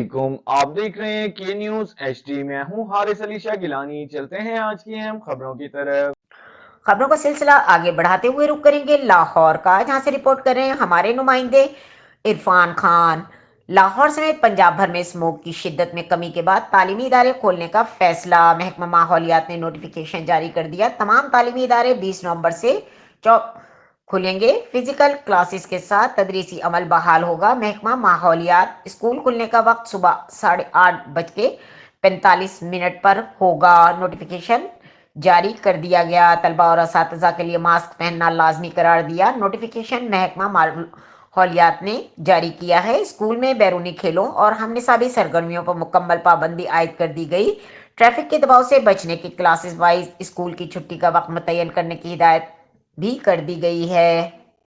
علیکم، آپ دیکھ رہے ہیں کے نیوز ایچ ڈی۔ میں ہوں حارث علی شاہ گیلانی۔ چلتے ہیں آج کی اہم خبروں کی طرف۔ خبروں کا سلسلہ آگے بڑھاتے ہوئے رک کریں گے لاہور کا، جہاں سے رپورٹ کر رہے ہیں ہمارے نمائندے عرفان خان۔ لاہور سمیت پنجاب بھر میں اسموگ کی شدت میں کمی کے بعد تعلیمی ادارے کھولنے کا فیصلہ۔ محکمہ ماحولیات نے نوٹیفیکیشن جاری کر دیا، تمام تعلیمی ادارے 20 نومبر سے کھلیں گے۔ فزیکل کلاسز کے ساتھ تدریسی عمل بحال ہوگا۔ محکمہ ماحولیات، اسکول کھلنے کا وقت صبح 8:45 پر ہوگا۔ نوٹیفیکیشن جاری کر دیا گیا، طلبہ اور اساتذہ کے لیے ماسک پہننا لازمی قرار دیا۔ نوٹیفیکیشن محکمہ ماحولیات نے جاری کیا ہے۔ اسکول میں بیرونی کھیلوں اور ہم نصابی سرگرمیوں پر مکمل پابندی عائد کر دی گئی۔ ٹریفک کے دباؤ سے بچنے کی کلاسز وائز اسکول کی چھٹی کا وقت متعین کرنے کی ہدایت بھی کر دی گئی ہے۔